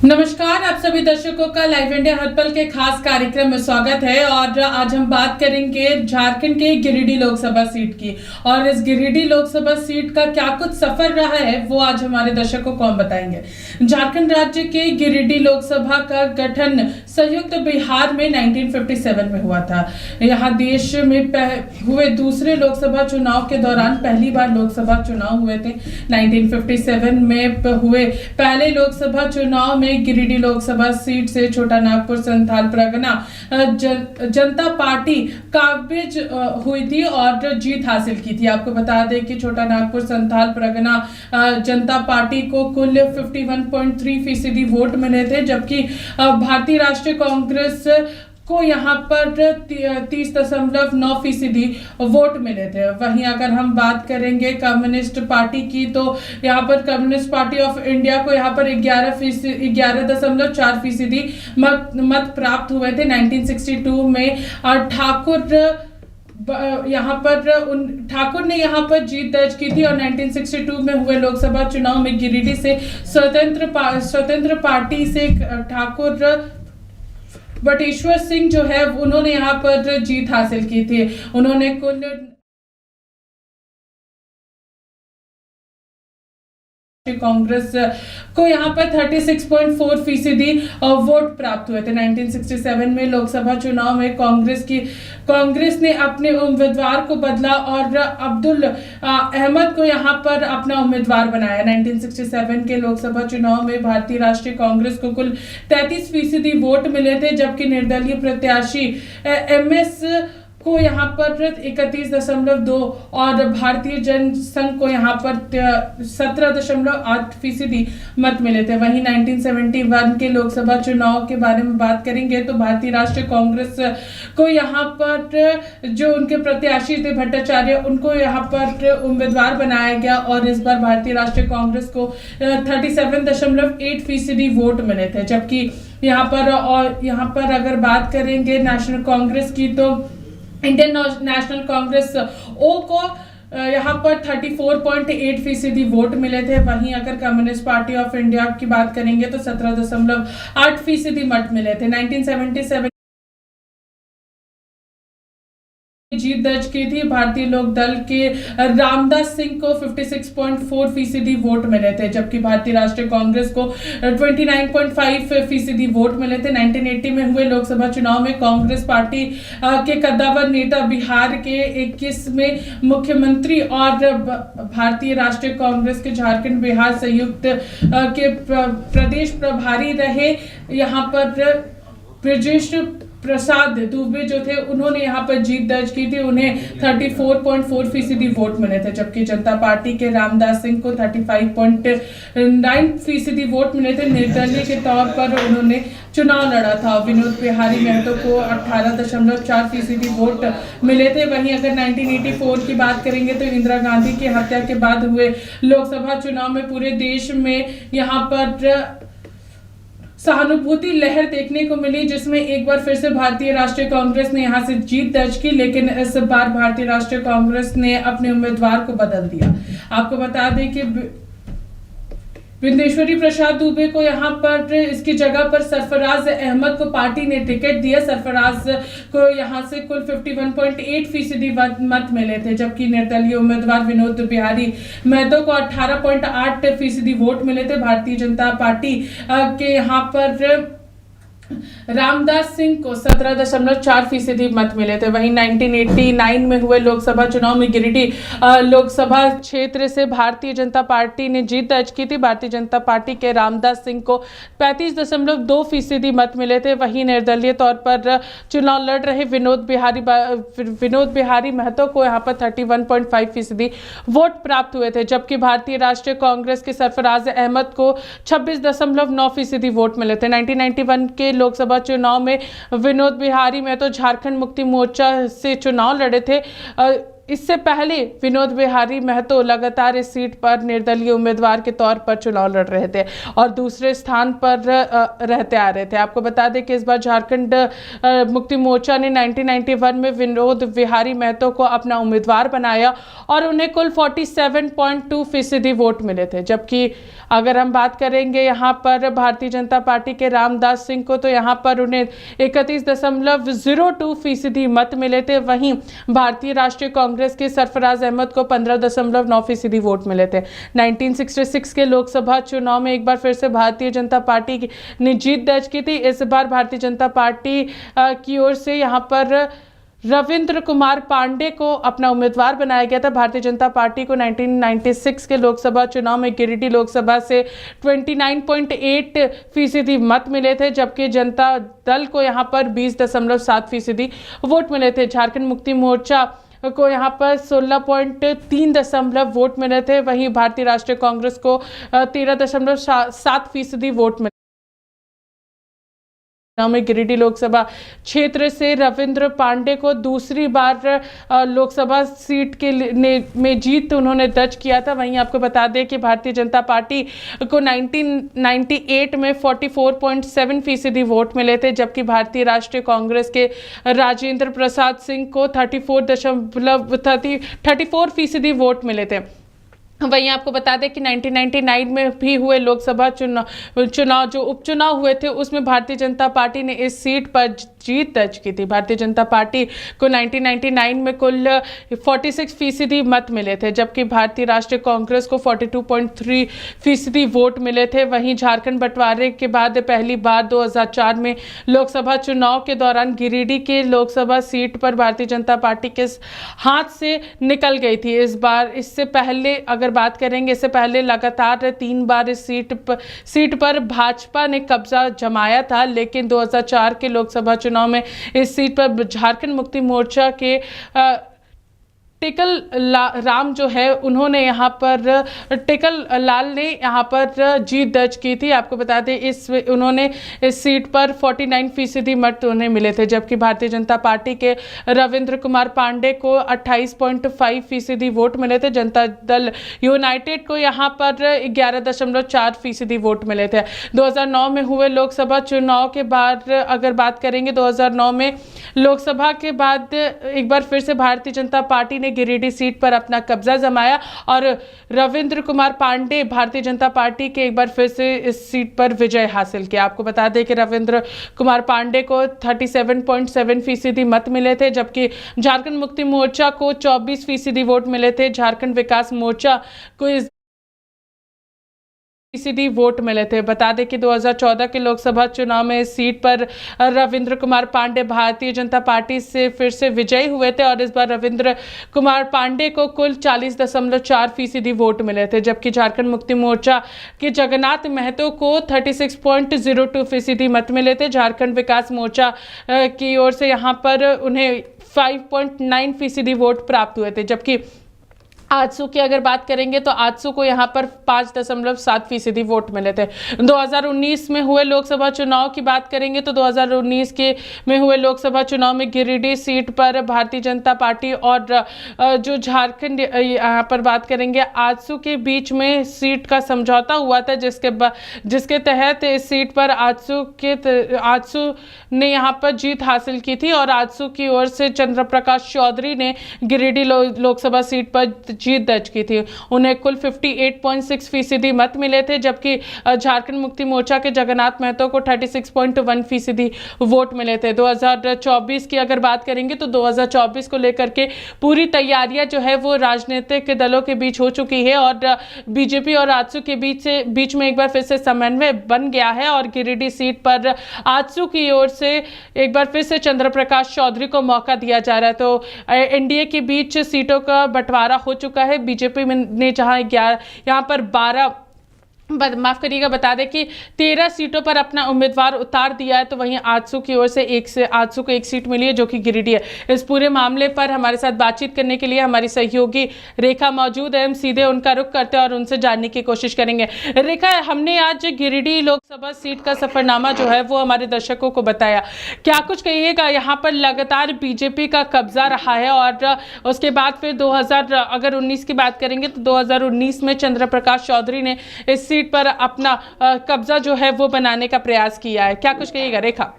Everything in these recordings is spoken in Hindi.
नमस्कार, आप सभी दर्शकों का लाइव इंडिया हर पल के खास कार्यक्रम में स्वागत है। और आज हम बात करेंगे झारखंड के गिरिडीह लोकसभा सीट की। और इस गिरिडीह लोकसभा सीट का क्या कुछ सफर रहा है वो आज हमारे दर्शकों को हम बताएंगे। झारखंड राज्य के गिरिडीह लोकसभा का गठन संयुक्त बिहार में 1957 में हुआ था। यहाँ देश में हुए दूसरे लोकसभा चुनाव के दौरान पहली बार लोकसभा चुनाव हुए थे। 1957 में हुए पहले लोकसभा चुनाव में गिरिडीह लोकसभा सीट से छोटा नागपुर संथाल परगना जनता पार्टी काबिज हुई थी और जीत हासिल की थी। आपको बता दें कि छोटा नागपुर संथाल परगना जनता पार्टी को कुल 51.3% वोट मिले थे, जबकि भारतीय राष्ट्रीय कांग्रेस को यहाँ पर 30.9% वोट मिले थे। वहीं अगर हम बात करेंगे कम्युनिस्ट पार्टी की, तो यहाँ पर कम्युनिस्ट पार्टी ऑफ इंडिया को यहाँ पर 11.4% मत प्राप्त हुए थे। 1962 में ठाकुर ने यहाँ पर जीत दर्ज की थी और 1962 में हुए लोकसभा चुनाव में गिरिडीह से स्वतंत्र पार्टी से ठाकुर बटेश्वर सिंह जो है उन्होंने यहाँ पर जीत हासिल की थी। उन्होंने कुल कांग्रेस को यहाँ पर 36.4% वोट प्राप्त हुए थे। 1967 में लोकसभा चुनाव में कांग्रेस ने अपने उम्मीदवार को बदला और अब्दुल अहमद को यहाँ पर अपना उम्मीदवार बनाया। 1967 के लोकसभा चुनाव में भारतीय राष्ट्रीय कांग्रेस को कुल 33% वोट मिले थे, जबकि निर्दलीय प्रत्याशी MS को यहाँ पर 31.2 और भारतीय जनसंघ को यहाँ पर 17.8% मत मिले थे। वहीं 1971 के लोकसभा चुनाव के बारे में बात करेंगे तो भारतीय राष्ट्रीय कांग्रेस को यहाँ पर जो उनके प्रत्याशी थे भट्टाचार्य, उनको यहाँ पर उम्मीदवार बनाया गया और इस बार भारतीय राष्ट्रीय कांग्रेस को 37.8% वोट मिले थे। जबकि यहाँ पर अगर बात करेंगे नेशनल कांग्रेस की, तो इंडियन नेशनल कांग्रेस ओ को यहाँ पर 34.8% वोट मिले थे। वहीं अगर कम्युनिस्ट पार्टी ऑफ इंडिया की बात करेंगे तो 17.8% मत मिले थे। 1977 जीत दर्ज की थी। भारतीय लोक दल के रामदास सिंह को 56.4% वोट मिले थे, जबकि भारतीय राष्ट्रीय कांग्रेस को 29.5% वोट मिले थे। 1980 में हुए लोकसभा चुनाव में कांग्रेस पार्टी के कद्दावर नेता, बिहार के 21वें मुख्यमंत्री और भारतीय राष्ट्रीय कांग्रेस के झारखंड बिहार संयुक्त के प्रदेश प्रभारी रहे यहाँ पर ब्रजेश प्रसाद दुबे जो थे, उन्होंने यहाँ पर जीत दर्ज की थी। उन्हें 34.4% वोट मिले थे, जबकि जनता पार्टी के रामदास सिंह को 35.9% वोट मिले थे। निर्दलीय के तौर पर उन्होंने चुनाव लड़ा था। विनोद बिहारी महतो को 18.4% वोट मिले थे। वहीं अगर 1984 की बात करेंगे तो इंदिरा गांधी की हत्या के बाद हुए लोकसभा चुनाव में पूरे देश में यहाँ पर सहानुभूति लहर देखने को मिली, जिसमें एक बार फिर से भारतीय राष्ट्रीय कांग्रेस ने यहां से जीत दर्ज की, लेकिन इस बार भारतीय राष्ट्रीय कांग्रेस ने अपने उम्मीदवार को बदल दिया। आपको बता दें कि विंदेश्वरी प्रसाद दुबे को यहाँ पर इसकी जगह पर सरफराज अहमद को पार्टी ने टिकट दिया। सरफराज को यहाँ से कुल 51.8% मत मिले थे, जबकि निर्दलीय उम्मीदवार विनोद बिहारी महतो को 18.8% वोट मिले थे। भारतीय जनता पार्टी के यहाँ पर रामदास सिंह को 17.4% मत मिले थे। वहीं 1989 में हुए लोकसभा चुनाव में गिरिडीह लोकसभा क्षेत्र से भारतीय जनता पार्टी ने जीत दर्ज की थी। भारतीय जनता पार्टी के रामदास सिंह को 35.2% मत मिले थे। वहीं निर्दलीय तौर पर चुनाव लड़ रहे विनोद बिहारी महतो को यहाँ पर 31.5% वोट प्राप्त हुए थे, जबकि भारतीय राष्ट्रीय कांग्रेस के सरफराज अहमद को 26.9% वोट मिले थे। 1991 के लोकसभा चुनाव में विनोद बिहारी महतो झारखंड मुक्ति मोर्चा से चुनाव लड़े थे। इससे पहले विनोद बिहारी महतो लगातार इस सीट पर निर्दलीय उम्मीदवार के तौर पर चुनाव लड़ रहे थे और दूसरे स्थान पर रहते आ रहे थे। आपको बता दें कि इस बार झारखंड मुक्ति मोर्चा ने 1991 में विनोद बिहारी महतो को अपना उम्मीदवार बनाया और उन्हें कुल 47.2% वोट मिले थे। जबकि अगर हम बात करेंगे यहाँ पर भारतीय जनता पार्टी के रामदास सिंह को, तो यहाँ पर उन्हें 31.02% मत मिले थे। वहीं भारतीय राष्ट्रीय कांग्रेस के सरफराज अहमद को 15.9% वोट मिले थे। 1966 के लोकसभा चुनाव में एक बार फिर से भारतीय जनता पार्टी ने जीत दर्ज की थी। इस बार भारतीय जनता पार्टी की ओर से यहाँ पर रविंद्र कुमार पांडे को अपना उम्मीदवार बनाया गया था। भारतीय जनता पार्टी को 1996 के लोकसभा चुनाव में गिरिडीह लोकसभा से 29.8% मत मिले थे, जबकि जनता दल को यहां पर 20.7% वोट मिले थे। झारखंड मुक्ति मोर्चा को यहाँ पर 16.3 वोट मिले थे। वहीं भारतीय राष्ट्रीय कांग्रेस को 13.7% वोट मिले में गिरिडीह लोकसभा क्षेत्र से रविंद्र पांडे को दूसरी बार लोकसभा सीट के में जीत उन्होंने दर्ज किया था। वहीं आपको बता दें कि भारतीय जनता पार्टी को 1998 में 44.7% वोट मिले थे, जबकि भारतीय राष्ट्रीय कांग्रेस के राजेंद्र प्रसाद सिंह को 34% वोट मिले थे। वहीं आपको बता दें कि 1999 में भी हुए लोकसभा चुनाव जो उपचुनाव हुए थे, उसमें भारतीय जनता पार्टी ने इस सीट पर जीत दर्ज की थी। भारतीय जनता पार्टी को 1999 में कुल 46% मत मिले थे, जबकि भारतीय राष्ट्रीय कांग्रेस को 42.3% वोट मिले थे। वहीं झारखंड बंटवारे के बाद पहली बार 2004 में लोकसभा चुनाव के दौरान गिरिडीह के लोकसभा सीट पर भारतीय जनता पार्टी के हाथ से निकल गई थी। इस बार इससे पहले अगर बात करेंगे, इससे पहले लगातार 3 बार इस सीट पर भाजपा ने कब्जा जमाया था, लेकिन 2004 के लोकसभा चुनाव में इस सीट पर झारखंड मुक्ति मोर्चा के टिकल राम जो है, उन्होंने यहाँ पर टिकल लाल ने यहाँ पर जीत दर्ज की थी। आपको बता दें उन्होंने इस सीट पर 49% मत उन्हें मिले थे, जबकि भारतीय जनता पार्टी के रविंद्र कुमार पांडे को 28.5% वोट मिले थे। जनता दल यूनाइटेड को यहाँ पर 11.4% वोट मिले थे। 2009 में हुए लोकसभा चुनाव के बाद अगर बात करेंगे, 2009 में लोकसभा के बाद एक बार फिर से भारतीय जनता पार्टी ने गिरिडीह सीट पर अपना कब्जा जमाया और रविंद्र कुमार पांडे भारतीय जनता पार्टी के एक बार फिर से इस सीट पर विजय हासिल किया। आपको बता दें कि रविंद्र कुमार पांडे को 37.7% मत मिले थे, जबकि झारखंड मुक्ति मोर्चा को 24% वोट मिले थे। झारखंड विकास मोर्चा को फीसदी वोट मिले थे। बता दें कि 2014 के लोकसभा चुनाव में इस सीट पर रविंद्र कुमार पांडे भारतीय जनता पार्टी से फिर से विजयी हुए थे और इस बार रविंद्र कुमार पांडे को कुल 40.4% वोट मिले थे, जबकि झारखंड मुक्ति मोर्चा के जगन्नाथ महतो को 36.02% मत मिले थे। झारखंड विकास मोर्चा की ओर से यहाँ पर उन्हें 5.9% वोट प्राप्त हुए थे, जबकि आजसू की अगर बात करेंगे तो आजसू को यहाँ पर 5.7% वोट मिले थे। 2019 में हुए लोकसभा चुनाव की बात करेंगे तो 2019 में हुए लोकसभा चुनाव में गिरिडीह सीट पर भारतीय जनता पार्टी और जो झारखंड यहाँ पर बात करेंगे आजसू के बीच में सीट का समझौता हुआ था, जिसके तहत इस सीट पर आजसू ने यहाँ पर जीत हासिल की थी और आजसू की ओर से चंद्र प्रकाश चौधरी ने गिरिडीह लोकसभा सीट पर जीत दर्ज की थी। उन्हें कुल 58.6% मत मिले थे, जबकि झारखंड मुक्ति मोर्चा के जगन्नाथ महतो को 36.1% वोट मिले थे। 2024 की अगर बात करेंगे तो 2024 को लेकर के पूरी तैयारियां जो है वो राजनीतिक दलों के बीच हो चुकी है और बीजेपी और आजसू के बीच में एक बार फिर से समन्वय बन गया है और गिरिडीह सीट पर आजसू की ओर से एक बार फिर से चंद्र प्रकाश चौधरी को मौका दिया जा रहा है। तो एनडीए के बीच सीटों का बंटवारा हो चुका है। बीजेपी ने जहां यहाँ पर माफ करिएगा, बता दें कि 13 सीटों पर अपना उम्मीदवार उतार दिया है, तो वहीं आजसू की ओर से आजसू को एक सीट मिली है जो कि गिरिडीह है। इस पूरे मामले पर हमारे साथ बातचीत करने के लिए हमारी सहयोगी रेखा मौजूद है। हम सीधे उनका रुख करते हैं और उनसे जानने की कोशिश करेंगे। रेखा, हमने आज गिरिडीह लोकसभा सीट का सफरनामा जो है वो हमारे दर्शकों को बताया, क्या कुछ कहिएगा? यहाँ पर लगातार बीजेपी का कब्जा रहा है और उसके बाद फिर 2019 की बात करेंगे तो 2019 में चंद्र प्रकाश चौधरी ने इस सीट पर अपना कब्जा जो है वो बनाने का प्रयास किया है, क्या कुछ कहिएगा रेखा?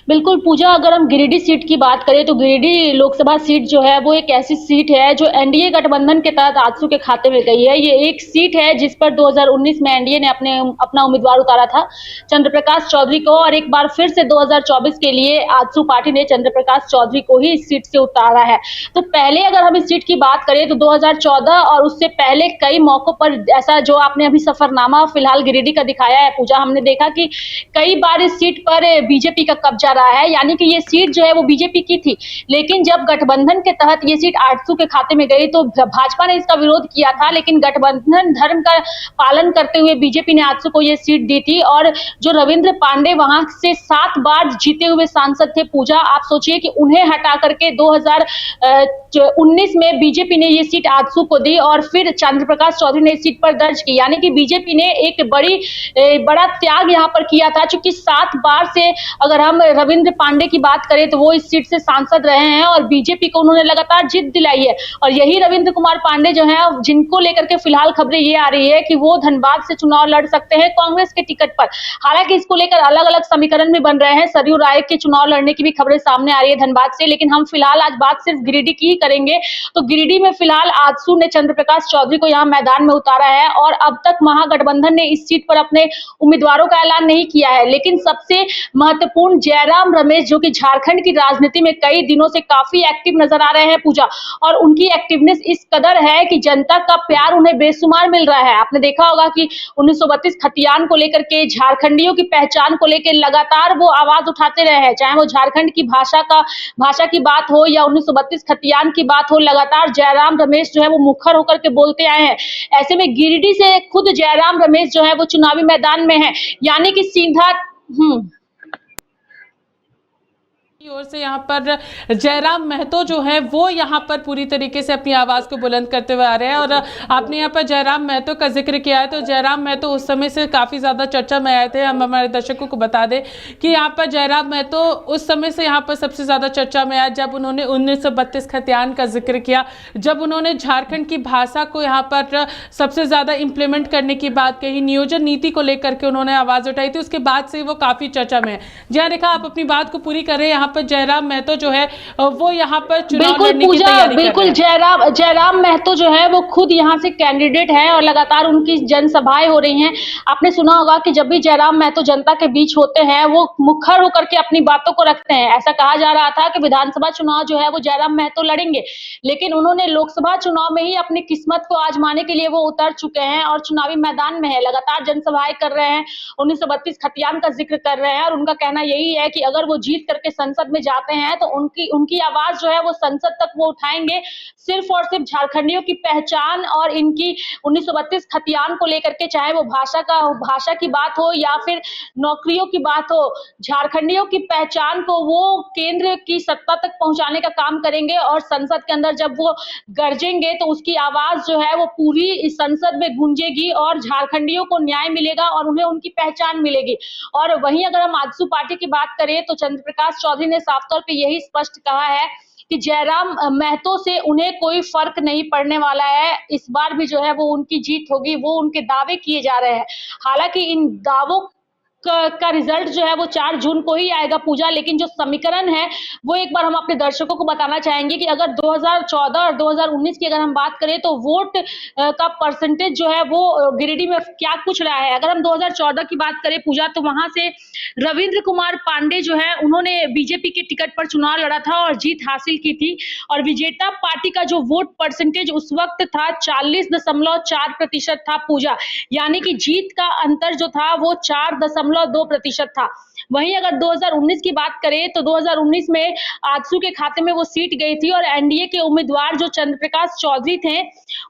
बिल्कुल पूजा, अगर हम गिरिडीह सीट की बात करें तो गिरिडीह लोकसभा सीट जो है वो एक ऐसी सीट है जो एनडीए गठबंधन के तहत आजसू के खाते में गई है। ये एक सीट है जिस पर 2019 में एनडीए ने अपना उम्मीदवार उतारा था चंद्र प्रकाश चौधरी को, और एक बार फिर से 2024 के लिए आजसू पार्टी ने चंद्र प्रकाश चौधरी को ही इस सीट से उतारा है। तो पहले अगर हम इस सीट की बात करें तो 2014 और उससे पहले कई मौकों पर ऐसा जो आपने अभी सफरनामा फिलहाल गिरिडीह का दिखाया है पूजा, हमने देखा कि कई बार इस सीट पर बीजेपी का कब्जा रहा है, यानी कि ये सीट जो है वो बीजेपी की थी, लेकिन जब गठबंधन के तहत ये सीट आजसू के खाते में गई तो भाजपा ने इसका विरोध किया था, लेकिन गठबंधन धर्म का पालन करते हुए बीजेपी ने आजसू को ये सीट दी थी। और जो रविंद्र पांडे वहां से 7 बार जीते हुए सांसद थे पूजा, आप सोचिए कि उन्हें हटा करके 2019 में बीजेपी ने ये सीट आजसू को दी और फिर चंद्र प्रकाश चौधरी ने इस सीट पर दर्ज की, यानी कि बीजेपी ने एक बड़ा त्याग यहाँ पर किया था। चूंकि 7 बार से अगर हम रविंद्र पांडे की बात करें तो वो इस सीट से सांसद रहे हैं और बीजेपी को उन्होंने लगातार जीत दिलाई है। और यही रविंद्र कुमार पांडे जो हैं, जिनको लेकर के फिलहाल खबरें ये आ रही है कि वो धनबाद से चुनाव लड़ सकते हैं कांग्रेस के टिकट पर। हालांकि इसको लेकर अलग अलग समीकरण भी बन रहे हैं, सरयू राय के चुनाव लड़ने की भी खबरें सामने आ रही है धनबाद से, लेकिन हम फिलहाल आज बात सिर्फ गिरिडीह की ही करेंगे। तो गिरिडीह में फिलहाल आजसू ने चंद्र प्रकाश चौधरी को यहाँ मैदान में उतारा है और अब तक महागठबंधन ने इस सीट पर अपने उम्मीदवारों का ऐलान नहीं किया है। लेकिन सबसे महत्वपूर्ण जयराम रमेश जो कि झारखंड की राजनीति में कई दिनों से काफी एक्टिव नजर आ रहे हैं पूजा, और उनकी एक्टिवनेस इस कदर है कि जनता का प्यार उन्हें बेशुमार मिल रहा है। आपने देखा होगा कि 1932 खतियान को लेकर के, झारखंडियों की पहचान को लेकर लगातार वो आवाज उठाते रहे हैं, चाहे वो झारखंड की भाषा की बात हो या 1932 खतियान की बात हो, लगातार जयराम रमेश जो है वो मुखर होकर के बोलते आए हैं। ऐसे में गिरिडीह से खुद जयराम रमेश जो है वो चुनावी मैदान में है, यानी कि सीधा की ओर से यहाँ पर जयराम महतो जो है वो यहाँ पर पूरी तरीके से अपनी आवाज़ को बुलंद करते हुए आ रहे हैं। और आपने यहाँ पर जयराम महतो का जिक्र किया है, तो जयराम महतो उस समय से काफ़ी ज़्यादा चर्चा में आए थे। हम हमारे दर्शकों को बता दें कि यहाँ पर जयराम महतो उस समय से यहाँ पर सबसे ज़्यादा चर्चा में आया जब उन्होंने 1932 खतियान का जिक्र किया, जब उन्होंने झारखंड की भाषा को यहाँ पर सबसे ज़्यादा इम्प्लीमेंट करने की बात कही, नियोजन नीति को लेकर के उन्होंने आवाज़ उठाई थी, उसके बाद से वो काफ़ी चर्चा में है। जहाँ रेखा, आप अपनी बात को पूरी करें। यहाँ पर जयराम महतो जो है वो यहाँ पर चुनाव लड़ने की तैयारी बिल्कुल जयराम महतो जो है वो खुद यहाँ से कैंडिडेट है और लगातार उनकी जनसभाएं हो रही हैं। आपने सुना होगा कि जब भी जयराम महतो जनता के बीच होते हैं वो मुखर होकर के अपनी बातों को रखते हैं। ऐसा कहा जा रहा था कि विधानसभा चुनाव जो है वो जयराम महतो लड़ेंगे, लेकिन उन्होंने लोकसभा चुनाव में ही अपनी किस्मत को आजमाने के लिए वो उतर चुके हैं और चुनावी मैदान में है, लगातार जनसभाएं कर रहे हैं, 1932 खतियान का जिक्र कर रहे हैं। और उनका कहना यही है कि अगर वो जीत करके संसद में जाते हैं तो उनकी आवाज जो है वो संसद तक वो उठाएंगे, सिर्फ और सिर्फ झारखंडियों की पहचान और इनकी 1932 खतियान को लेकर के, चाहे वो भाषा की बात हो या फिर नौकरियों की बात हो, झारखंडियों की पहचान को वो केंद्र की सत्ता तक पहुंचाने का काम करेंगे। और संसद के अंदर जब वो गरजेंगे तो उसकी आवाज जो है वो पूरी इस संसद में गूंजेगी और झारखंडियों को न्याय मिलेगा और उन्हें उनकी पहचान मिलेगी। और वहीं अगर हम आजसू पार्टी की बात करें तो चंद्र प्रकाश चौधरी ने साफ तौर पे यही स्पष्ट कहा है कि जयराम महतो से उन्हें कोई फर्क नहीं पड़ने वाला है, इस बार भी जो है वो उनकी जीत होगी, वो उनके दावे किए जा रहे हैं। हालांकि इन दावों का रिजल्ट जो है वो 4 जून को ही आएगा पूजा, लेकिन जो समीकरण है वो एक बार हम अपने दर्शकों को बताना चाहेंगे कि अगर 2014 और 2019 की अगर हम बात करें तो वोट का परसेंटेज जो है वो गिरिडीह में क्या कुछ रहा है। अगर हम 2014 की बात करें पूजा तो वहां से रविंद्र कुमार पांडे जो है उन्होंने बीजेपी के टिकट पर चुनाव लड़ा था और जीत हासिल की थी, और विजेता पार्टी का जो वोट परसेंटेज उस वक्त था 40.4% था पूजा, यानी कि जीत का अंतर जो था वो 4.2% था। वहीं अगर 2019 की बात करें तो 2019 में आजसू के खाते में वो सीट गई थी और एनडीए के उम्मीदवार जो चंद्रप्रकाश चौधरी थे,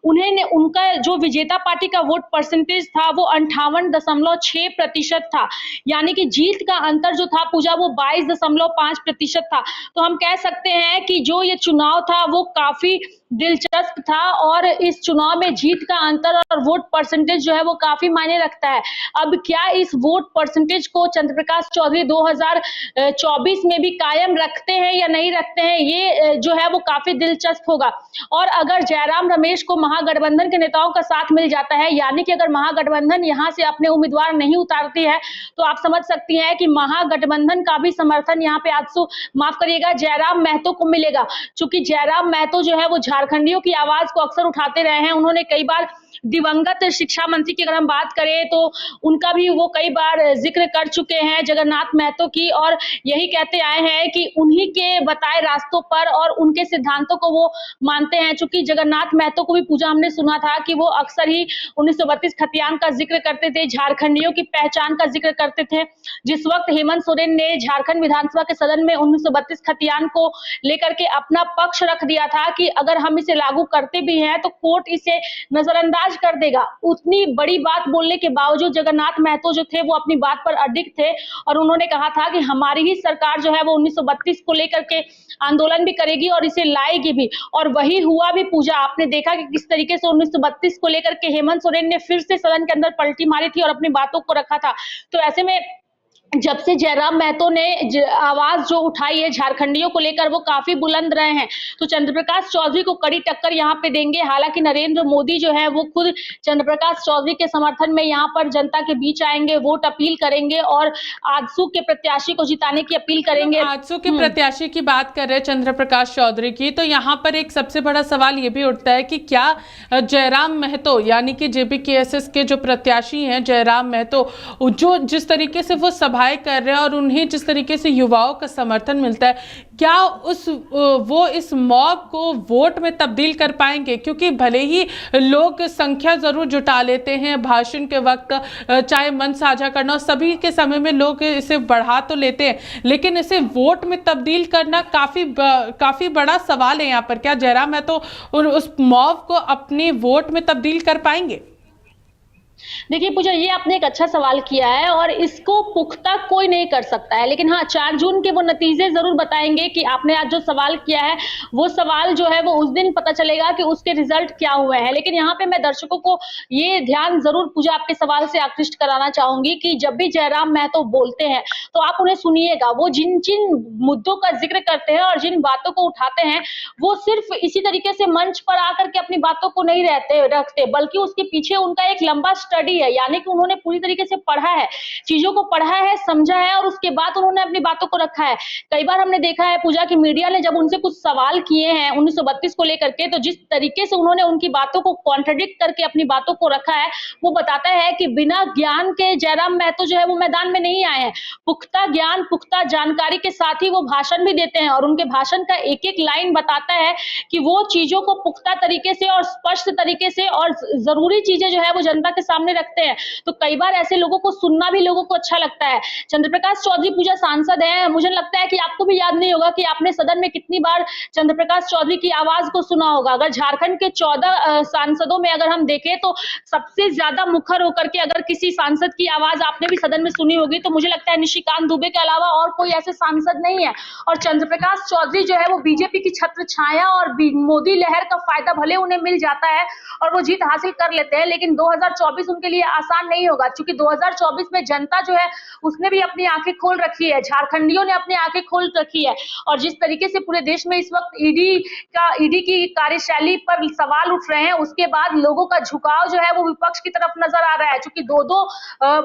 उनका जो विजेता पार्टी का वोट परसेंटेज था वो 58.6% था, यानी कि जीत का अंतर जो था पूजा वो 22.5% था। तो हम कह सकते हैं कि जो ये चुनाव था वो काफी दिलचस्प था और इस चुनाव में जीत का अंतर और वोट परसेंटेज जो है वो काफी मायने रखता है। अब क्या इस वोट परसेंटेज को चंद्रप्रकाश चौधरी 2024 में भी कायम रखते हैं या नहीं रखते हैं, ये जो है वो काफी दिलचस्प होगा। और अगर जयराम रमेश को महागठबंधन के नेताओं का साथ मिल जाता है, यानी कि अगर महागठबंधन यहाँ से अपने उम्मीदवार नहीं उतारती है, तो आप समझ सकती हैं कि महागठबंधन का भी समर्थन यहाँ पे आजसू माफ करिएगा जयराम महतो को मिलेगा। चूंकि जयराम महतो जो है वो झारखंडियों की आवाज को अक्सर उठाते रहे हैं। उन्होंने कई बार दिवंगत शिक्षा मंत्री की अगर हम बात करें तो उनका भी वो कई बार जिक्र कर चुके हैं, जगन्नाथ महतो की, और यही कहते आए हैं कि उन्हीं के बताए रास्तों पर और उनके सिद्धांतों को वो मानते हैं। चूंकि जगन्नाथ महतो को भी पूजा हमने सुना था कि वो अक्सर ही 1932 खतियान का जिक्र करते थे, झारखंडियों की पहचान का जिक्र करते थे। जिस वक्त हेमंत सोरेन ने झारखंड विधानसभा के सदन में 1932 खतियान को लेकर के अपना पक्ष रख दिया था कि अगर हम इसे लागू करते भी हैं तो कोर्ट इसे नजरअंदाज कर देगा, उतनी बड़ी बात बोलने के बावजूद जगन्नाथ महतो जो थे वो अपनी बात पर अडिग थे और उन्होंने कहा था कि हमारी ही सरकार जो है वो 1932 को लेकर के आंदोलन भी करेगी और इसे लाएगी भी, और वही हुआ भी। पूजा आपने देखा कि किस तरीके से 1932 को लेकर के हेमंत सोरेन ने फिर से सदन के अंदर पलटी मारी थी और अपनी बातों को रखा था। तो ऐसे में जब से जयराम महतो ने आवाज जो उठाई है झारखंडियों को लेकर वो काफी बुलंद रहे हैं, तो चंद्रप्रकाश चौधरी को कड़ी टक्कर यहाँ पे देंगे। हालांकि नरेंद्र मोदी जो है वो खुद चंद्रप्रकाश चौधरी के समर्थन में यहाँ पर जनता के बीच आएंगे, वोट अपील करेंगे और आजसू के प्रत्याशी को जिताने की अपील करेंगे। आजसू के प्रत्याशी की बात कर रहे हैं चंद्रप्रकाश चौधरी की, तो यहाँ पर एक सबसे बड़ा सवाल ये भी उठता है कि क्या जयराम महतो यानी कि जेबीकेएसएस के जो प्रत्याशी हैं जयराम महतो, जो जिस तरीके से वो सभा कर रहे हैं और उन्हें जिस तरीके से युवाओं का समर्थन मिलता है, क्या वो इस मॉब को वोट में तब्दील कर पाएंगे? क्योंकि भले ही लोग संख्या जरूर जुटा लेते हैं भाषण के वक्त, चाहे मन साझा करना और सभी के समय में लोग इसे बढ़ा तो लेते हैं, लेकिन इसे वोट में तब्दील करना काफी बड़ा सवाल है यहाँ पर। क्या जयराम है तो उस मॉब को अपने वोट में तब्दील कर पाएंगे? देखिए पूजा, ये आपने एक अच्छा सवाल किया है और इसको पुख्ता कोई नहीं कर सकता है, लेकिन हाँ 4 जून के वो नतीजे जरूर बताएंगे कि आपने आज जो सवाल किया है वो सवाल जो है वो उस दिन पता चलेगा कि उसके रिजल्ट क्या हुए हैं। लेकिन यहाँ पे मैं दर्शकों को ये ध्यान जरूर पूजा आपके सवाल से आकृष्ट कराना चाहूंगी कि जब भी जयराम महतो बोलते हैं तो आप उन्हें सुनिएगा। वो जिन जिन मुद्दों का जिक्र करते हैं और जिन बातों को उठाते हैं वो सिर्फ इसी तरीके से मंच पर आकर के अपनी बातों को नहीं रखते, बल्कि उसके पीछे उनका एक लंबा स्टडी है, यानी कि उन्होंने पूरी तरीके से पढ़ा है, चीजों को पढ़ा है, समझा है और उसके बाद उन्होंने अपनी बातों को रखा है। कई बार हमने देखा है पूजा की मीडिया ने जब उनसे कुछ सवाल किए हैं 1932 को लेकर के, तो जिस तरीके से उन्होंने उनकी बातों को कॉन्ट्रडिक्ट करके अपनी बातों को रखा है वो बताता है कि बिना ज्ञान के जयराम महतो जो है वो मैदान में नहीं आए हैं। पुख्ता ज्ञान, पुख्ता जानकारी के साथ ही वो भाषण भी देते हैं और उनके भाषण का एक एक लाइन बताता है कि वो चीजों को पुख्ता तरीके से और स्पष्ट तरीके से और जरूरी चीजें जो है वो जनता के सामने रखते हैं। तो कई बार ऐसे लोगों को सुनना भी लोगों को अच्छा लगता है। चंद्रप्रकाश चौधरी पूजा सांसद है, मुझे लगता है कि आपको भी याद नहीं होगा कि आपने सदन में कितनी बार चंद्रप्रकाश चौधरी की आवाज को सुना होगा। अगर झारखंड के 14 सांसदों में अगर हम देखें तो सबसे ज्यादा मुखर होकर के अगर किसी सांसद की आवाज आपने भी सदन में सुनी होगी तो मुझे लगता है निशिकांत दुबे के अलावा और कोई ऐसे सांसद नहीं है। और चंद्रप्रकाश चौधरी जो है वो बीजेपी की छत्र छाया और मोदी लहर का फायदा भले उन्हें मिल जाता है और वो जीत हासिल कर लेते हैं, लेकिन 2024 उनके लिए आसान नहीं होगा, क्योंकि 2024 में जनता जो है उसने भी अपनी आंखें खोल रखी है, झारखंडियों ने अपनी आंखें खोल रखी है। और जिस तरीके से पूरे देश में इस वक्त ईडी की कार्यशैली पर सवाल उठ रहे हैं, उसके बाद लोगों का झुकाव जो है वो विपक्ष की तरफ नजर आ रहा है, क्योंकि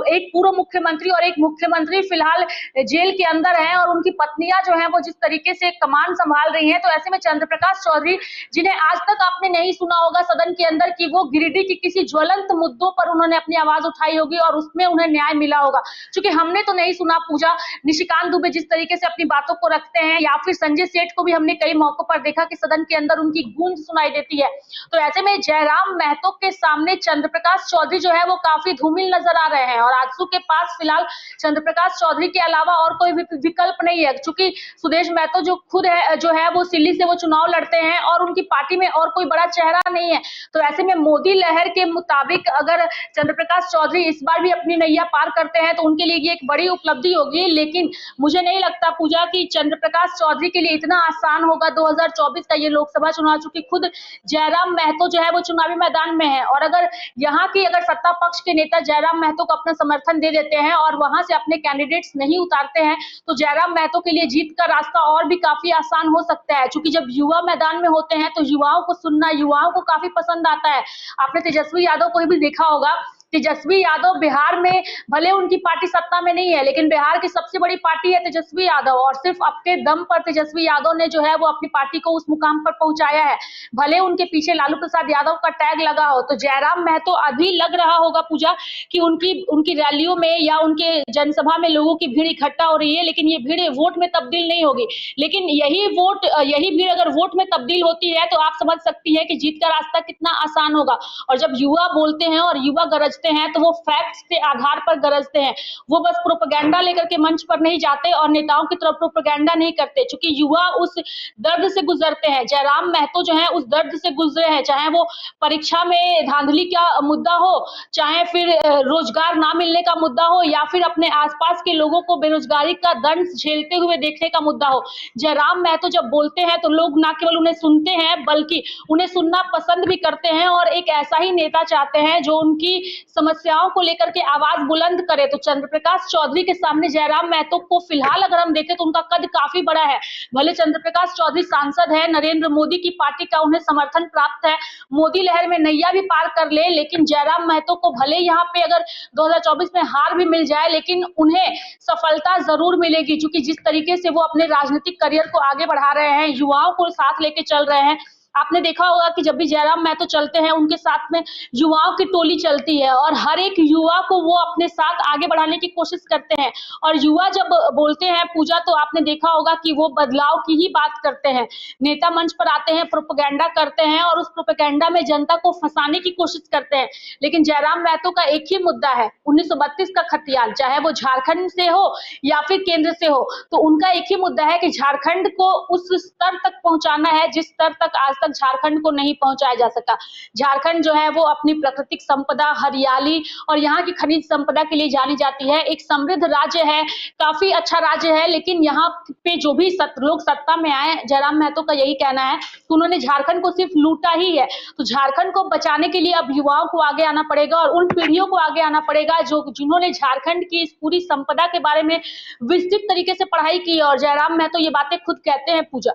एक पूर्व मुख्यमंत्री और एक मुख्यमंत्री फिलहाल जेल के अंदर हैं और उनकी पत्नियां जो है वो जिस तरीके से कमान संभाल रही हैं। तो ऐसे में चंद्रप्रकाश चौधरी, जिन्हें आज तक आपने नहीं सुना होगा सदन के अंदर कि वो गिरिडीह की किसी ज्वलंत मुद्दों पर पर उन्होंने अपनी आवाज उठाई होगी और उसमें उन्हें न्याय मिला होगा। क्योंकि हमने तो नहीं सुना पूजा, निशिकांत दुबे जिस तरीके से अपनी बातों को रखते हैं, या फिर संजय सेठ को भी हमने कई मौकों पर देखा कि सदन के अंदर उनकी गूंज सुनाई देती है। तो ऐसे में जयराम महतो के सामने चंद्रप्रकाश चौधरी जो है वो काफी धूमिल नजर आ रहे हैं और आजसू के पास फिलहाल चंद्रप्रकाश चौधरी के अलावा और कोई विकल्प नहीं है। चूंकि सुदेश महतो जो है वो सिल्ली से वो चुनाव लड़ते हैं और उनकी पार्टी में और कोई बड़ा चेहरा नहीं है। तो ऐसे में मोदी लहर के मुताबिक अगर चंद्रप्रकाश चौधरी इस बार भी अपनी नैया पार करते हैं तो उनके लिए ये एक बड़ी उपलब्धि होगी। लेकिन मुझे नहीं लगता पूजा कि चंद्रप्रकाश चौधरी के लिए इतना आसान होगा 2024 का ये लोकसभा चुनाव, चूंकि खुद जयराम महतो जो है वो चुनावी मैदान में है और अगर यहाँ की सत्ता पक्ष के नेता जयराम महतो को अपना समर्थन दे देते हैं और वहां से अपने कैंडिडेट्स नहीं उतारते हैं तो जयराम महतो के लिए जीत का रास्ता और भी काफी आसान हो सकता है। क्योंकि जब युवा मैदान में होते हैं तो युवाओं को सुनना युवाओं को काफी पसंद आता है। आपने तेजस्वी यादव को भी देखा होगा। तेजस्वी यादव बिहार में भले उनकी पार्टी सत्ता में नहीं है लेकिन बिहार की सबसे बड़ी पार्टी है तेजस्वी यादव और सिर्फ अपने दम पर तेजस्वी यादव ने जो है वो अपनी पार्टी को उस मुकाम पर पहुंचाया है। भले उनके पीछे लालू प्रसाद यादव का टैग लगा हो। तो जयराम महतो अभी लग रहा होगा पूजा कि उनकी रैलियों में या उनके जनसभा में लोगों की भीड़ इकट्ठा हो रही है, लेकिन ये भीड़ वोट में तब्दील नहीं होगी। लेकिन यही भीड़ अगर वोट में तब्दील होती है तो आप समझ सकती है कि जीत का रास्ता कितना आसान होगा। और जब युवा बोलते हैं और युवा गरजते हैं तो वो फैक्ट्स के आधार पर गरजते हैं। वो बस प्रोपेगेंडा लेकर के मंच पर नहीं जाते और नेताओं की तरफ प्रोपेगेंडा नहीं करते। क्योंकि युवा उस दर्द से गुजरते हैं। जयराम महतो जो है उस दर्द से गुजरे हैं, चाहे वो परीक्षा में धांधली का मुद्दा हो, चाहे फिर रोजगार ना मिलने का मुद्दा हो, या फिर अपने आसपास के लोगों को बेरोजगारी का दंड झेलते हुए देखने का मुद्दा हो। जयराम महतो जब बोलते हैं तो लोग ना केवल उन्हें सुनते हैं बल्कि उन्हें सुनना पसंद भी करते हैं और एक ऐसा ही नेता चाहते हैं जो उनकी समस्याओं को लेकर के आवाज बुलंद करे। तो चंद्रप्रकाश चौधरी के सामने जयराम महतो को फिलहाल अगर हम देखें तो उनका कद काफी बड़ा है। भले चंद्रप्रकाश चौधरी सांसद है, नरेंद्र मोदी की पार्टी का उन्हें समर्थन प्राप्त है, मोदी लहर में नैया भी पार कर ले, लेकिन जयराम महतो को भले यहाँ पे अगर 2024 में हार भी मिल जाए लेकिन उन्हें सफलता जरूर मिलेगी। क्योंकि जिस तरीके से वो अपने राजनीतिक करियर को आगे बढ़ा रहे हैं, युवाओं को साथ लेके चल रहे हैं। आपने देखा होगा कि जब भी जयराम महतो चलते हैं उनके साथ में युवाओं की टोली चलती है और हर एक युवा को वो अपने साथ आगे बढ़ाने की कोशिश करते हैं। और युवा जब बोलते हैं पूजा तो आपने देखा होगा कि वो बदलाव की ही बात करते हैं। नेता मंच पर आते हैं, प्रोपेगेंडा करते हैं और उस प्रोपेगेंडा में जनता को फंसाने की कोशिश करते हैं। लेकिन जयराम महतो का एक ही मुद्दा है, 1932 का खतियान, चाहे वो झारखंड से हो या फिर केंद्र से हो, तो उनका एक ही मुद्दा है कि झारखंड को उस स्तर तक पहुंचाना है जिस स्तर तक आज तक झारखंड को नहीं पहुंचाया जा सका। झारखंड जो है वो अपनी प्राकृतिक संपदा, हरियाली और यहाँ की खनिज संपदा के लिए जानी जाती है। एक समृद्ध राज्य है, काफी अच्छा राज्य है, लेकिन यहाँ पे जो भी लोग सत्ता में आए, जयराम महतो का यही कहना है कि उन्होंने झारखंड को सिर्फ लूटा ही है। तो झारखंड को बचाने के लिए अब युवाओं को आगे आना पड़ेगा और उन पीढ़ियों को आगे आना पड़ेगा जिन्होंने झारखंड की इस पूरी संपदा के बारे में विस्तृत तरीके से पढ़ाई की। और जयराम महतो ये बातें खुद कहते हैं पूजा।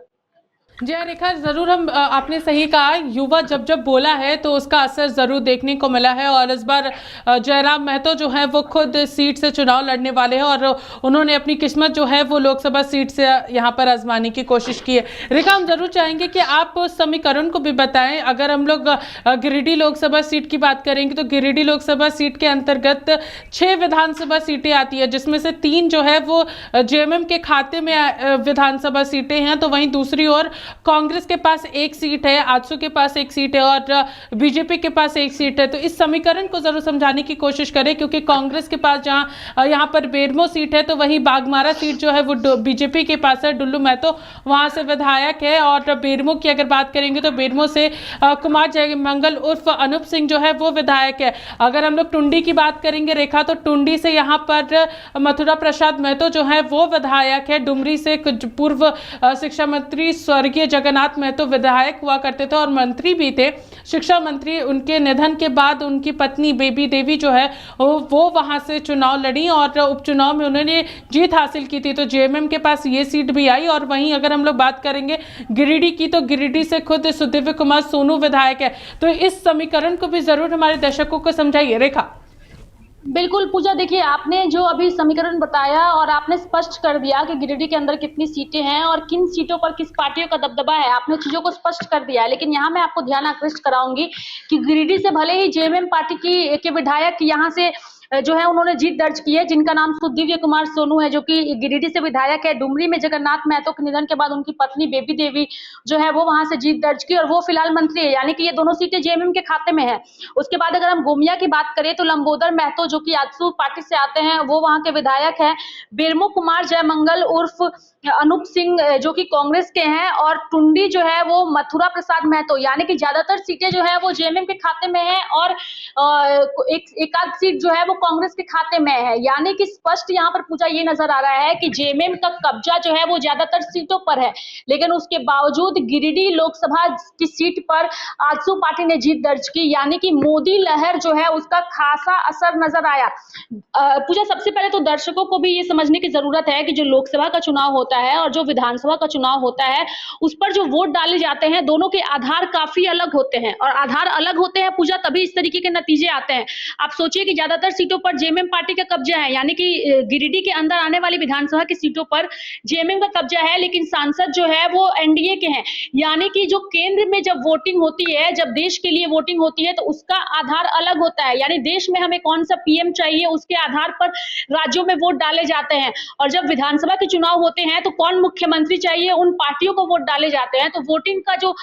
जी रेखा, जरूर आपने सही कहा, युवा जब जब बोला है तो उसका असर जरूर देखने को मिला है। और इस बार जयराम महतो जो है वो खुद सीट से चुनाव लड़ने वाले हैं और उन्होंने अपनी किस्मत जो है वो लोकसभा सीट से यहाँ पर आजमाने की कोशिश की है। रेखा, हम जरूर चाहेंगे कि आप उस समीकरण को भी बताएं। अगर हम लोग गिरिडीह लोकसभा सीट की बात करेंगे तो गिरिडीह लोकसभा सीट के अंतर्गत 6 विधानसभा सीटें आती है, जिसमें से 3 जो है वो जेएमएम के खाते में विधानसभा सीटें हैं। तो वहीं दूसरी ओर कांग्रेस के पास 1 सीट है, आजसू के पास 1 सीट है और बीजेपी के पास 1 सीट है। तो इस समीकरण को जरूर समझाने की कोशिश करें, क्योंकि कांग्रेस के पास जहां यहाँ पर बेरमो सीट है तो वहीं बागमारा सीट जो है वो बीजेपी के पास है। डुल्लू महतो वहां से विधायक है। और बेरमो की अगर बात करेंगे तो बेरमो से कुमार जयमंगल उर्फ अनूप सिंह जो है वो विधायक है। अगर हम लोग टुंडी की बात करेंगे रेखा, तो टुंडी से यहाँ पर मथुरा प्रसाद महतो जो है वो विधायक है। डुमरी से पूर्व शिक्षा मंत्री स्वर्गीय जगन्नाथ महतो विधायक हुआ करते थे और मंत्री भी थे, शिक्षा मंत्री। उनके निधन के बाद उनकी पत्नी बेबी देवी जो है वो वहां से चुनाव लड़ी और उपचुनाव में उन्होंने जीत हासिल की थी। तो जेएमएम के पास ये सीट भी आई। और वहीं अगर हम लोग बात करेंगे गिरिडीह की, तो गिरिडीह से खुद सुदिव्य कुमार सोनू विधायक है। तो इस समीकरण को भी जरूर हमारे दर्शकों को समझाइए रेखा। बिल्कुल पूजा, देखिए आपने जो अभी समीकरण बताया और आपने स्पष्ट कर दिया कि गिरिडीह के अंदर कितनी सीटें हैं और किन सीटों पर किस पार्टियों का दबदबा है, आपने चीजों को स्पष्ट कर दिया है। लेकिन यहाँ मैं आपको ध्यान आकृष्ट कराऊंगी कि गिरिडीह से भले ही जेएमएम पार्टी के विधायक यहाँ से जो है उन्होंने जीत दर्ज की है, जिनका नाम सुदिव्य कुमार सोनू है, जो कि गिरिडीह से विधायक है। डुमरी में जगन्नाथ महतो के निधन के बाद उनकी पत्नी बेबी देवी जो है वो वहां से जीत दर्ज की और वो फिलहाल मंत्री है, यानी कि ये दोनों सीटें जेएमएम के खाते में है। उसके बाद अगर हम गोमिया की बात करें तो लंबोदर महतो जो कि आजसू पार्टी से आते हैं, वो वहां के विधायक है। बिरमू कुमार जयमंगल उर्फ अनूप सिंह जो कि कांग्रेस के हैं, और टुंडी जो है वो मथुरा प्रसाद महतो, यानी कि ज्यादातर सीटें जो है वो जेएमएम के खाते में है और एक आध सीट जो है वो कांग्रेस के खाते में है। यानी कि स्पष्ट यहाँ पर पूजा ये नजर आ रहा है कि जेएमएम का कब्जा जो है वो ज्यादातर सीटों पर है, लेकिन उसके बावजूद गिरिडीह लोकसभा की सीट पर आजसू पार्टी ने जीत दर्ज की, यानी कि मोदी लहर जो है उसका खासा असर नजर आया। पूजा, सबसे पहले तो दर्शकों को भी ये समझने की जरूरत है कि जो लोकसभा का चुनाव होता है और जो विधानसभा का चुनाव होता है उस पर जो वोट डाले जाते हैं दोनों के आधार काफी अलग होते हैं, और आधार अलग होते हैं पूजा तभी इस तरीके के नतीजे आते हैं। आप सोचिए कि ज्यादातर सीटों पर जेएमएम पार्टी का कब्जा है, यानी कि गिरिडीह के अंदर आने वाली विधानसभा की सीटों पर जेएमएम का कब्जा है, लेकिन सांसद जो है वो एनडीए के हैं। यानी कि जो केंद्र में जब वोटिंग होती है, जब देश के लिए वोटिंग होती है तो उसका आधार अलग होता है, यानी देश में हमें कौन सा पीएम चाहिए उसके आधार पर राज्यों में वोट डाले जाते हैं। और जब विधानसभा के चुनाव होते हैं तो कौन मुख्यमंत्री चाहिए उन पार्टियों को वोट डाले जाते हैं। तो वोटिंग का जो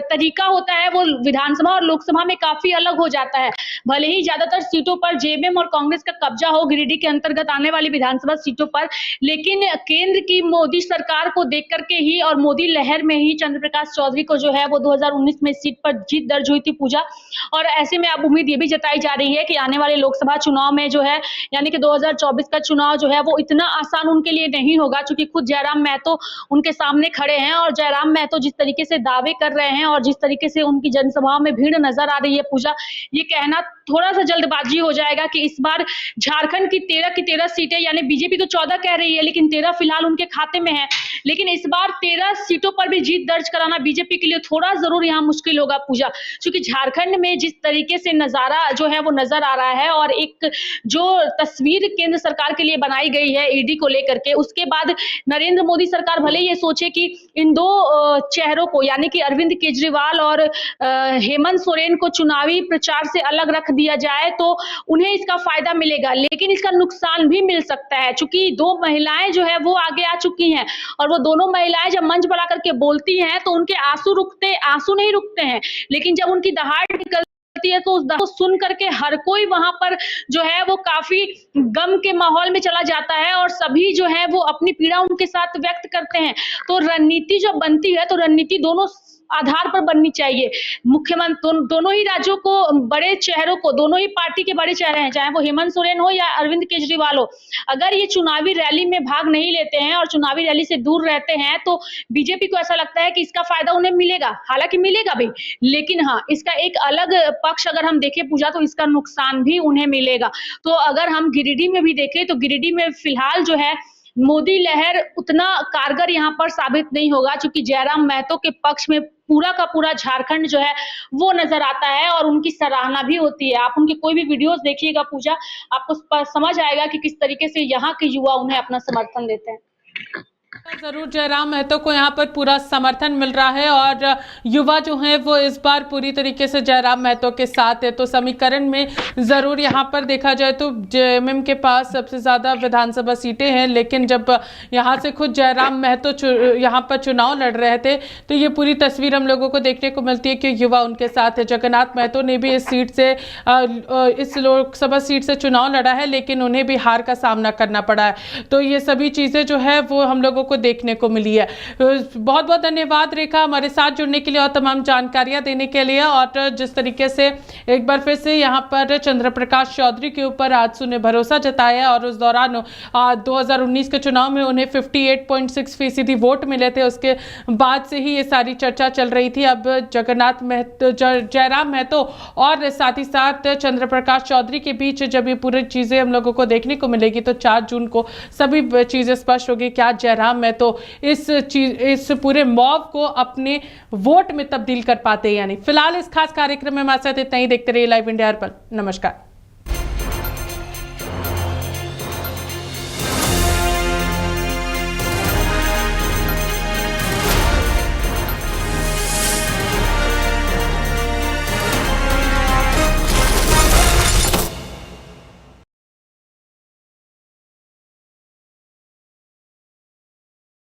तरीका होता है वो विधानसभा और लोकसभा में काफी अलग हो जाता है। भले ही ज्यादातर सीटों पर जेएमएम और कांग्रेस का कब्जा हो गिरिडीह के अंतर्गत आने वाली विधानसभा सीटों पर, लेकिन केंद्र की मोदी सरकार को देख करके ही और मोदी लहर में ही चंद्र प्रकाश चौधरी को जो है वो 2019 में सीट पर जीत दर्ज हुई थी पूजा। और ऐसे में अब उम्मीद ये भी जताई जा रही है कि आने वाले लोकसभा चुनाव में जो है, यानी कि 2024 का चुनाव जो है वो इतना आसान उनके लिए नहीं होगा, क्योंकि खुद जयराम महतो उनके सामने खड़े हैं और जयराम महतो जिस तरीके से दावे कर रहे हैं और जिस तरीके से उनकी जनसभाओं में भीड़ नजर आ रही है पूजा, ये कहना थोड़ा सा जल्दबाजी हो जाएगा कि इस बार झारखंड की 13 सीटें, यानी बीजेपी तो 14 कह रही है लेकिन 13 फिलहाल उनके खाते में है, लेकिन इस बार 13 सीटों पर भी जीत दर्ज कराना बीजेपी के लिए थोड़ा जरूर यहाँ मुश्किल होगा पूजा, क्योंकि झारखंड में जिस तरीके से नजारा जो है वो नजर आ रहा है और एक जो तस्वीर केंद्र सरकार के लिए बनाई गई है ईडी को लेकर के, उसके बाद नरेंद्र मोदी सरकार भले ये सोचे कि इन दो चेहरों को, यानी कि अरविंद केजरीवाल और हेमंत सोरेन को चुनावी प्रचार से अलग रख दिया जाए तो उन्हें इसका फायदा मिलेगा, लेकिन इसका नुकसान भी मिल सकता है, क्योंकि दो महिलाएं जो है वो आगे आ चुकी हैं और वो दोनों महिलाएं जब मंच बढ़ा करके बोलती हैं तो उनके आंसू नहीं रुकते हैं, लेकिन जब उनकी दहाड़ निकलती है तो उस दहाड़ को सुन करके हर कोई वहां पर जो है वो काफी गम के माहौल में चला जाता है और सभी जो है वो अपनी पीड़ा उनके साथ व्यक्त करते हैं। तो रणनीति जब बनती है तो रणनीति दोनों आधार पर बननी चाहिए। मुख्यमंत्री दोनों ही राज्यों को, बड़े चेहरों को, दोनों ही पार्टी के बड़े चेहरे हैं, चाहे वो हेमंत सोरेन हो या अरविंद केजरीवाल हो, अगर ये चुनावी रैली में भाग नहीं लेते हैं और चुनावी रैली से दूर रहते हैं तो बीजेपी को ऐसा लगता है कि इसका फायदा उन्हें मिलेगा, हालांकि मिलेगा भी, लेकिन हाँ, इसका एक अलग पक्ष अगर हम देखें पूजा तो इसका नुकसान भी उन्हें मिलेगा। तो अगर हम गिरिडीह में भी देखें तो गिरिडीह में फिलहाल जो है मोदी लहर उतना कारगर यहाँ पर साबित नहीं होगा, क्योंकि जयराम महतो के पक्ष में पूरा का पूरा झारखंड जो है वो नजर आता है और उनकी सराहना भी होती है। आप उनके कोई भी वीडियोस देखिएगा पूजा, आपको समझ आएगा कि किस तरीके से यहाँ के युवा उन्हें अपना समर्थन देते हैं। जरूर जयराम महतो को यहाँ पर पूरा समर्थन मिल रहा है और युवा जो हैं वो इस बार पूरी तरीके से जयराम महतो के साथ है। तो समीकरण में जरूर यहाँ पर देखा जाए तो जेएमएम के पास सबसे ज़्यादा विधानसभा सीटें हैं, लेकिन जब यहाँ से खुद जयराम महतो यहाँ पर चुनाव लड़ रहे थे तो ये पूरी तस्वीर हम लोगों को देखने को मिलती है कि युवा उनके साथ है। जगन्नाथ महतो ने भी इस लोकसभा सीट से चुनाव लड़ा है, लेकिन उन्हें भी हार का सामना करना पड़ा है। तो ये सभी चीज़ें जो है वो हम लोगों को देखने को मिली है। बहुत बहुत धन्यवाद रेखा हमारे साथ जुड़ने के लिए और तमाम जानकारियां देने के लिए। और जिस तरीके से एक बार फिर से यहाँ पर चंद्र प्रकाश चौधरी के ऊपर आजसू ने भरोसा जताया और उस दौरान 2019 के चुनाव में उन्हें 58.6% वोट मिले थे, उसके बाद से ही ये सारी चर्चा चल रही थी। अब जगन्नाथ महतो, जयराम महतो और साथ ही साथ चंद्र प्रकाश चौधरी के बीच जब ये पूरी चीज़ें हम लोगों को देखने को मिलेगी तो 4 जून को सभी चीज़ें स्पष्ट होगी। क्या जयराम महतो इस पूरे मॉब को अपने वोट में तब्दील कर पाते हैं या नहीं। फिलहाल इस खास कार्यक्रम में हमारे साथ इतना ही। देखते रहिए लाइव इंडिया हर्पल। नमस्कार।